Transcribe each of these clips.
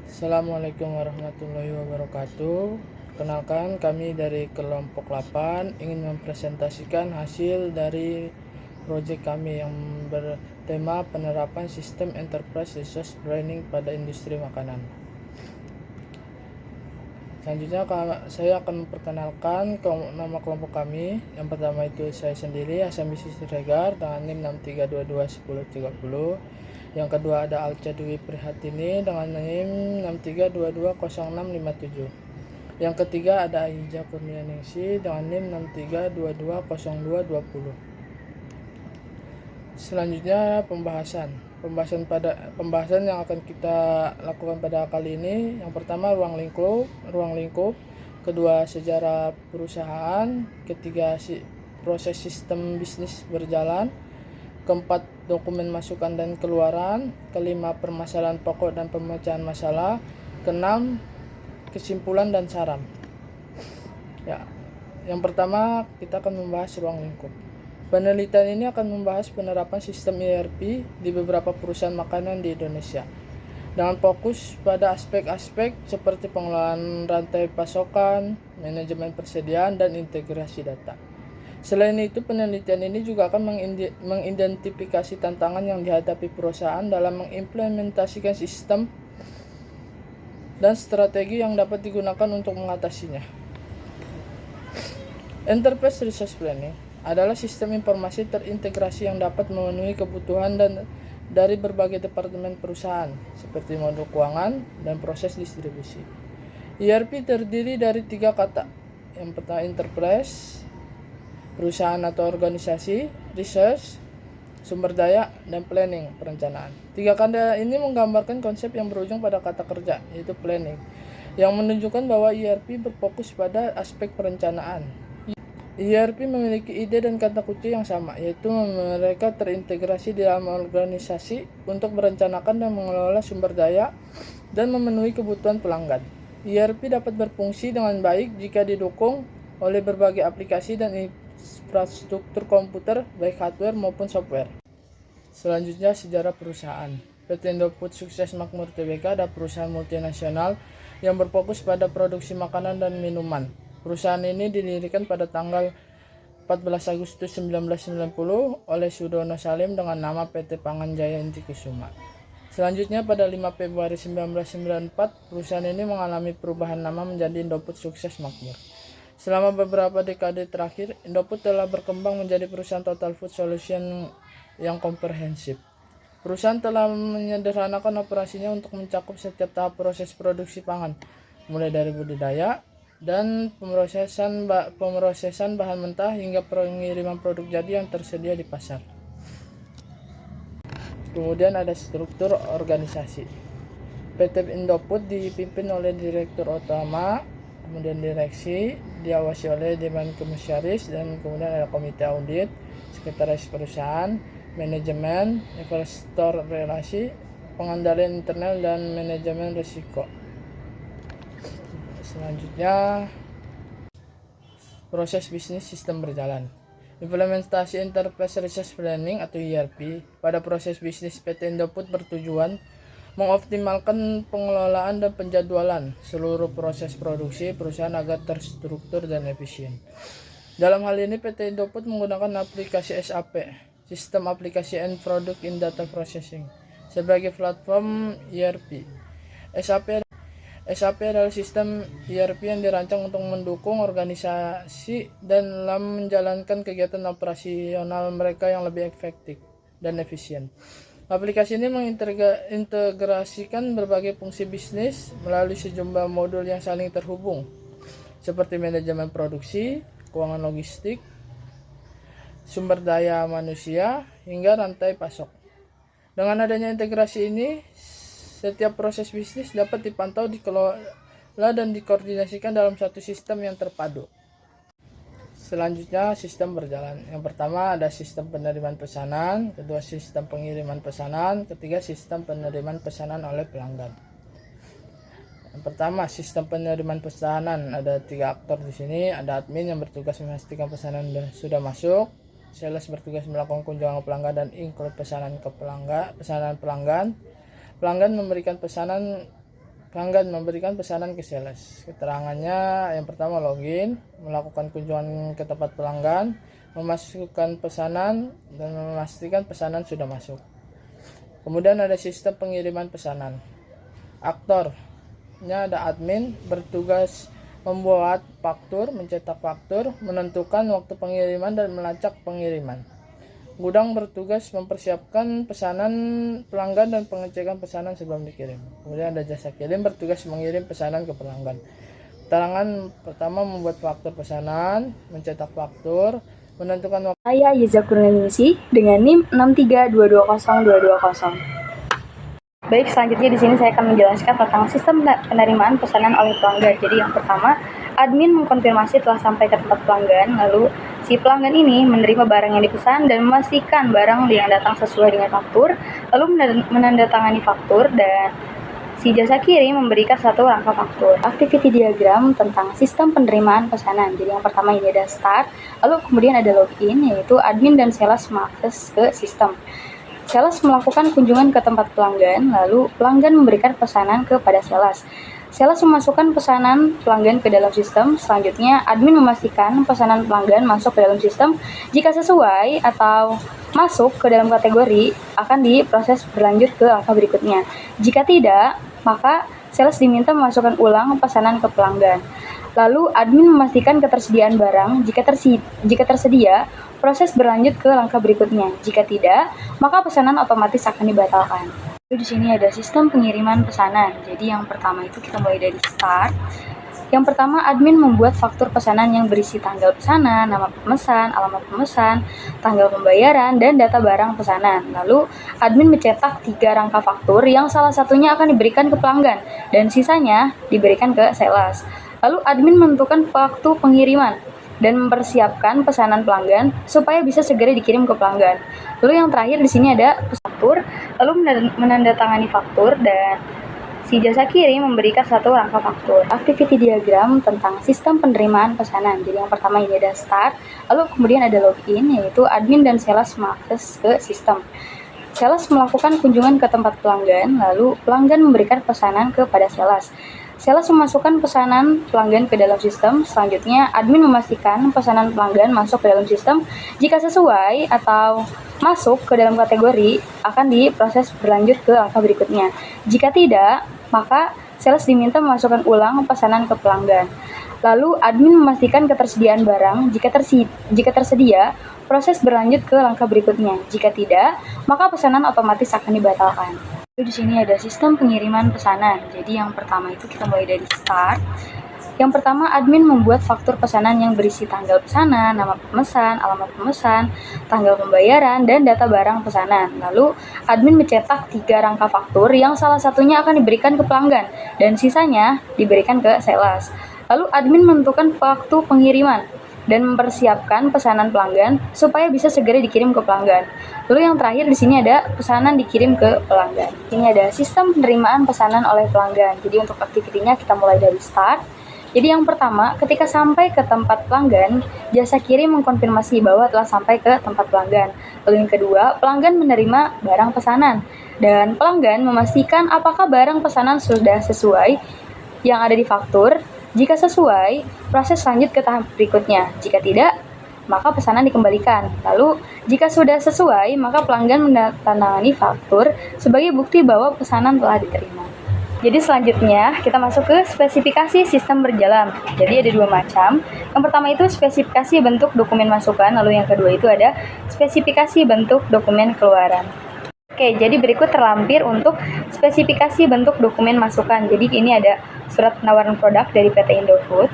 Assalamualaikum warahmatullahi wabarakatuh. Kenalkan, kami dari kelompok 8 ingin mempresentasikan hasil dari proyek kami yang bertema penerapan sistem Enterprise Resource Planning pada industri makanan. Selanjutnya saya akan memperkenalkan nama kelompok kami. Yang pertama itu saya sendiri, Hasan Bisnis Siregar, dengan NIM 63221030. Yang kedua ada Alca Dwi Prihatini dengan NIM 63220657. Yang ketiga ada Aiza Kurnianingsi dengan NIM 63220220. Selanjutnya pembahasan yang akan kita lakukan pada kali ini. Yang pertama ruang lingkup, kedua sejarah perusahaan, ketiga proses sistem bisnis berjalan, keempat dokumen masukan dan keluaran, kelima permasalahan pokok dan pemecahan masalah, keenam kesimpulan dan saran. Yang pertama kita akan membahas ruang lingkup. Penelitian ini akan membahas penerapan sistem ERP di beberapa perusahaan makanan di Indonesia dengan fokus pada aspek-aspek seperti pengelolaan rantai pasokan, manajemen persediaan, dan integrasi data. Selain itu, penelitian ini juga akan mengidentifikasi tantangan yang dihadapi perusahaan dalam mengimplementasikan sistem dan strategi yang dapat digunakan untuk mengatasinya. Enterprise Resource Planning adalah sistem informasi terintegrasi yang dapat memenuhi kebutuhan dari berbagai departemen perusahaan, seperti modul keuangan dan proses distribusi. ERP terdiri dari 3 kata. Yang pertama enterprise, perusahaan atau organisasi, research, sumber daya, dan planning, perencanaan. 3 kata ini menggambarkan konsep yang berujung pada kata kerja, yaitu planning, yang menunjukkan bahwa ERP berfokus pada aspek perencanaan. ERP memiliki ide dan kata kunci yang sama, yaitu mereka terintegrasi di dalam organisasi untuk merencanakan dan mengelola sumber daya dan memenuhi kebutuhan pelanggan. ERP dapat berfungsi dengan baik jika didukung oleh berbagai aplikasi dan infrastruktur komputer, baik hardware maupun software. Selanjutnya, sejarah perusahaan. PT Indofood Sukses Makmur Tbk adalah perusahaan multinasional yang berfokus pada produksi makanan dan minuman. Perusahaan ini didirikan pada tanggal 14 Agustus 1990 oleh Sudono Salim dengan nama PT Pangan Jaya Intikusuma. Selanjutnya pada 5 Februari 1994, perusahaan ini mengalami perubahan nama menjadi Indofood Sukses Makmur. Selama beberapa dekade terakhir, Indofood telah berkembang menjadi perusahaan total food solution yang komprehensif. Perusahaan telah menyederhanakan operasinya untuk mencakup setiap tahap proses produksi pangan, mulai dari budidaya dan pemrosesan bahan mentah hingga pengiriman produk jadi yang tersedia di pasar. Kemudian ada struktur organisasi. PT Indofood dipimpin oleh direktur utama, kemudian direksi, diawasi oleh dewan komisaris, dan kemudian ada komite audit, sekretaris perusahaan, manajemen, investor relasi, pengendalian internal, dan manajemen risiko. Selanjutnya, proses bisnis sistem berjalan. Implementasi Enterprise Resource Planning atau ERP pada proses bisnis PT Indofood bertujuan mengoptimalkan pengelolaan dan penjadwalan seluruh proses produksi perusahaan agar terstruktur dan efisien. Dalam hal ini, PT Indofood menggunakan aplikasi SAP, Sistem Aplikasi and Product in Data Processing, sebagai platform ERP. SAP adalah sistem ERP yang dirancang untuk mendukung organisasi dalam menjalankan kegiatan operasional mereka yang lebih efektif dan efisien. Aplikasi ini mengintegrasikan berbagai fungsi bisnis melalui sejumlah modul yang saling terhubung, seperti manajemen produksi, keuangan logistik, sumber daya manusia, hingga rantai pasok. Dengan adanya integrasi ini, setiap proses bisnis dapat dipantau, dikelola, dan dikoordinasikan dalam satu sistem yang terpadu. Selanjutnya, sistem berjalan. Yang pertama ada sistem penerimaan pesanan, kedua sistem pengiriman pesanan, ketiga sistem penerimaan pesanan oleh pelanggan. Yang pertama, sistem penerimaan pesanan. Ada 3 aktor di sini. Ada admin yang bertugas memastikan pesanan sudah masuk, sales bertugas melakukan kunjungan ke pelanggan dan include pesanan pelanggan. Pelanggan memberikan pesanan pelanggan memberikan pesanan ke sales. Keterangannya yang pertama login, melakukan kunjungan ke tempat pelanggan, memasukkan pesanan, dan memastikan pesanan sudah masuk. Kemudian ada sistem pengiriman pesanan. Aktornya ada admin, bertugas membuat faktur, mencetak faktur, menentukan waktu pengiriman, dan melacak pengiriman. Gudang bertugas mempersiapkan pesanan pelanggan dan pengecekan pesanan sebelum dikirim. Kemudian ada jasa kirim, bertugas mengirim pesanan ke pelanggan. Keterangan pertama membuat faktur pesanan, mencetak faktur, menentukan waktu. Saya Yeza Kurnianingsih dengan NIM 632202220. Baik, selanjutnya di sini saya akan menjelaskan tentang sistem penerimaan pesanan oleh pelanggan. Jadi yang pertama, admin mengkonfirmasi telah sampai ke tempat pelanggan, lalu si pelanggan ini menerima barang yang dipesan dan memastikan barang yang datang sesuai dengan faktur, lalu menandatangani faktur, dan si jasa kirim memberikan satu rangka faktur. Activity diagram tentang sistem penerimaan pesanan. Jadi yang pertama ini ada start, lalu kemudian ada login, yaitu admin dan sales mengakses ke sistem. Sales melakukan kunjungan ke tempat pelanggan, lalu pelanggan memberikan pesanan kepada sales. Sales memasukkan pesanan pelanggan ke dalam sistem. Selanjutnya, admin memastikan pesanan pelanggan masuk ke dalam sistem. Jika sesuai atau masuk ke dalam kategori, akan diproses berlanjut ke langkah berikutnya. Jika tidak, maka sales diminta memasukkan ulang pesanan ke pelanggan. Lalu, admin memastikan ketersediaan barang. Jika tersedia, proses berlanjut ke langkah berikutnya. Jika tidak, maka pesanan otomatis akan dibatalkan. Di sini ada sistem pengiriman pesanan. Jadi yang pertama itu kita mulai dari start. Yang pertama, admin membuat faktur pesanan yang berisi tanggal pesanan, nama pemesan, alamat pemesan, tanggal pembayaran, dan data barang pesanan. Lalu, admin mencetak 3 rangka faktur yang salah satunya akan diberikan ke pelanggan dan sisanya diberikan ke sales. Lalu, admin menentukan waktu pengiriman dan mempersiapkan pesanan pelanggan supaya bisa segera dikirim ke pelanggan. Lalu yang terakhir di sini ada faktur, lalu menandatangani faktur, dan si jasa kirim memberikan satu rangka faktur. Activity diagram tentang sistem penerimaan pesanan. Jadi yang pertama ini ada start, lalu kemudian ada login, yaitu admin dan sales mengakses ke sistem. Sales melakukan kunjungan ke tempat pelanggan, lalu pelanggan memberikan pesanan kepada sales. Sales memasukkan pesanan pelanggan ke dalam sistem. Selanjutnya, admin memastikan pesanan pelanggan masuk ke dalam sistem. Jika sesuai atau masuk ke dalam kategori, akan diproses berlanjut ke langkah berikutnya. Jika tidak, maka sales diminta memasukkan ulang pesanan ke pelanggan. Lalu, admin memastikan ketersediaan barang. Jika tersedia, proses berlanjut ke langkah berikutnya. Jika tidak, maka pesanan otomatis akan dibatalkan. Di sini ada sistem pengiriman pesanan. Jadi yang pertama itu kita mulai dari start. Yang pertama, admin membuat faktur pesanan yang berisi tanggal pesanan, nama pemesan, alamat pemesan, tanggal pembayaran, dan data barang pesanan. Lalu, admin mencetak 3 rangka faktur yang salah satunya akan diberikan ke pelanggan dan sisanya diberikan ke sales. Lalu, admin menentukan waktu pengiriman dan mempersiapkan pesanan pelanggan supaya bisa segera dikirim ke pelanggan. Lalu yang terakhir di sini ada pesanan dikirim ke pelanggan. Ini ada sistem penerimaan pesanan oleh pelanggan. Jadi untuk aktivitinya kita mulai dari start. Jadi yang pertama, ketika sampai ke tempat pelanggan, jasa kirim mengkonfirmasi bahwa telah sampai ke tempat pelanggan. Lalu yang kedua, pelanggan menerima barang pesanan dan pelanggan memastikan apakah barang pesanan sudah sesuai yang ada di faktur. Jika sesuai, proses lanjut ke tahap berikutnya. Jika tidak, maka pesanan dikembalikan. Lalu, jika sudah sesuai, maka pelanggan menandatangani faktur sebagai bukti bahwa pesanan telah diterima. Jadi selanjutnya, kita masuk ke spesifikasi sistem berjalan. Jadi ada 2 macam. Yang pertama itu spesifikasi bentuk dokumen masukan, lalu yang kedua itu ada spesifikasi bentuk dokumen keluaran. Oke, jadi berikut terlampir untuk spesifikasi bentuk dokumen masukan. Jadi ini ada surat penawaran produk dari PT Indofood.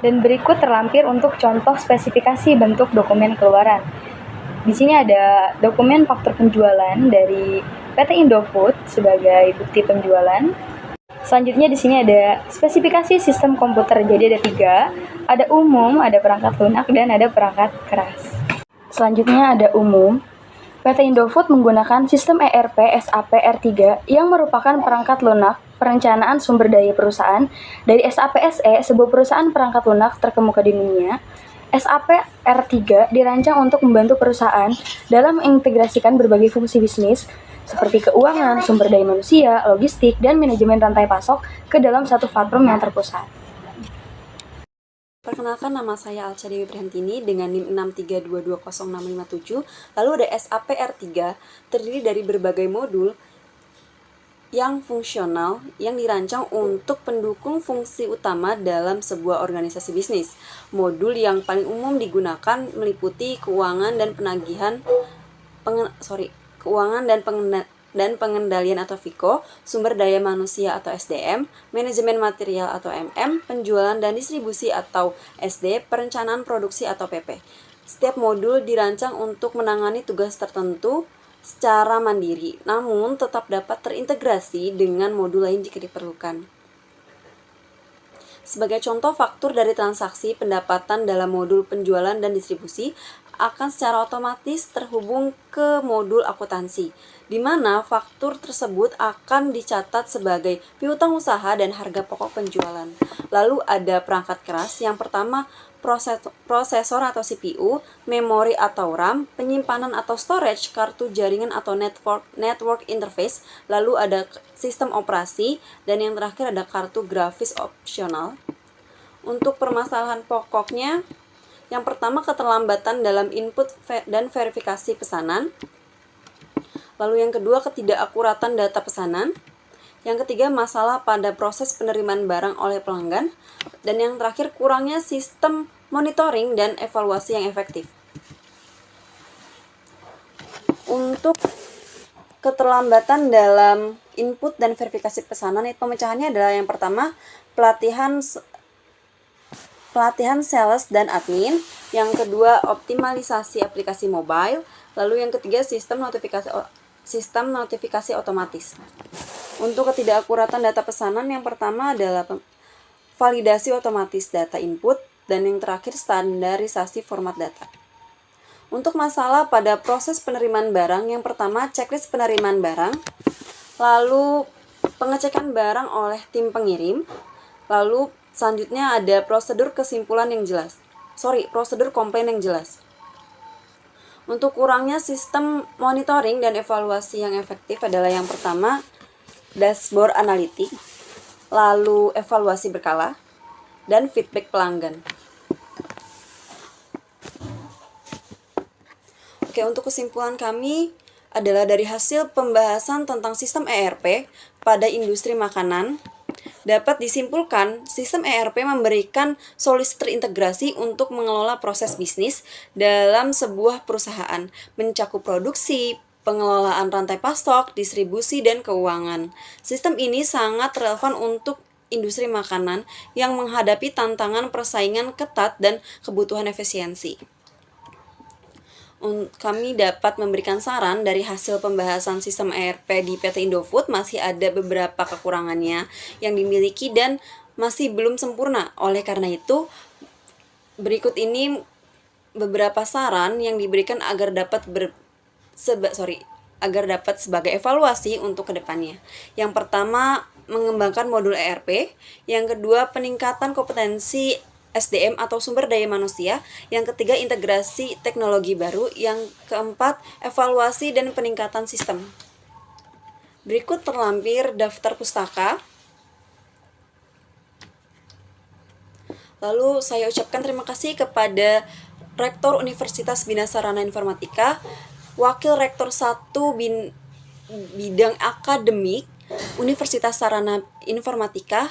Dan berikut terlampir untuk contoh spesifikasi bentuk dokumen keluaran. Di sini ada dokumen faktur penjualan dari PT Indofood sebagai bukti penjualan. Selanjutnya di sini ada spesifikasi sistem komputer. Jadi ada 3, ada umum, ada perangkat lunak, dan ada perangkat keras. Selanjutnya ada umum. PT Indofood menggunakan sistem ERP SAP R3 yang merupakan perangkat lunak perencanaan sumber daya perusahaan dari SAP SE, sebuah perusahaan perangkat lunak terkemuka di dunia. SAP R3 dirancang untuk membantu perusahaan dalam mengintegrasikan berbagai fungsi bisnis seperti keuangan, sumber daya manusia, logistik, dan manajemen rantai pasok ke dalam satu platform yang terpusat. Perkenalkan, nama saya Alca Dewi Prihantini dengan NIM 632200657. Lalu ada SAPR3, terdiri dari berbagai modul yang fungsional yang dirancang untuk pendukung fungsi utama dalam sebuah organisasi bisnis. Modul yang paling umum digunakan meliputi keuangan dan pengendalian atau FICO, sumber daya manusia atau SDM, manajemen material atau MM, penjualan dan distribusi atau SD, perencanaan produksi atau PP. Setiap modul dirancang untuk menangani tugas tertentu secara mandiri, namun tetap dapat terintegrasi dengan modul lain jika diperlukan. Sebagai contoh, faktur dari transaksi pendapatan dalam modul penjualan dan distribusi akan secara otomatis terhubung ke modul akuntansi, di mana faktur tersebut akan dicatat sebagai piutang usaha dan harga pokok penjualan. Lalu ada perangkat keras, yang pertama prosesor atau CPU, memori atau RAM, penyimpanan atau storage, kartu jaringan atau network interface, lalu ada sistem operasi, dan yang terakhir ada kartu grafis opsional. Untuk permasalahan pokoknya, yang pertama keterlambatan dalam input dan verifikasi pesanan, lalu yang kedua ketidakakuratan data pesanan, yang ketiga masalah pada proses penerimaan barang oleh pelanggan, dan yang terakhir kurangnya sistem monitoring dan evaluasi yang efektif. Untuk keterlambatan dalam input dan verifikasi pesanan, pemecahannya adalah yang pertama pelatihan sales dan admin, yang kedua optimalisasi aplikasi mobile, lalu yang ketiga sistem notifikasi otomatis. Untuk ketidakakuratan data pesanan, yang pertama adalah validasi otomatis data input, dan yang terakhir standarisasi format data. Untuk masalah pada proses penerimaan barang, yang pertama checklist penerimaan barang, lalu pengecekan barang oleh tim pengirim, lalu selanjutnya ada prosedur komplain yang jelas. Untuk kurangnya sistem monitoring dan evaluasi yang efektif adalah yang pertama dashboard analitik, lalu evaluasi berkala, dan feedback pelanggan. Oke, untuk kesimpulan kami adalah dari hasil pembahasan tentang sistem ERP pada industri makanan, dapat disimpulkan sistem ERP memberikan solusi terintegrasi untuk mengelola proses bisnis dalam sebuah perusahaan, mencakup produksi, pengelolaan rantai pasok, distribusi, dan keuangan. Sistem ini sangat relevan untuk industri makanan yang menghadapi tantangan persaingan ketat dan kebutuhan efisiensi. Kami dapat memberikan saran dari hasil pembahasan sistem ERP di PT Indofood masih ada beberapa kekurangannya yang dimiliki dan masih belum sempurna. Oleh karena itu, berikut ini beberapa saran yang diberikan agar dapat sebagai evaluasi untuk kedepannya. Yang pertama, mengembangkan modul ERP. Yang kedua, peningkatan kompetensi SDM atau sumber daya manusia. Yang ketiga, integrasi teknologi baru. Yang keempat, evaluasi dan peningkatan sistem. Berikut terlampir daftar pustaka. Lalu saya ucapkan terima kasih kepada Rektor Universitas Bina Sarana Informatika, Wakil Rektor 1 Bidang Akademik Universitas Sarana Informatika,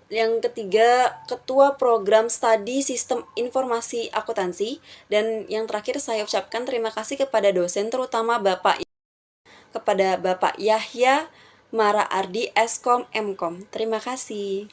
yang ketiga Ketua Program Studi Sistem Informasi Akuntansi, dan yang terakhir saya ucapkan terima kasih kepada dosen terutama Bapak Yahya Mara Ardi Eskom Mkom. Terima kasih.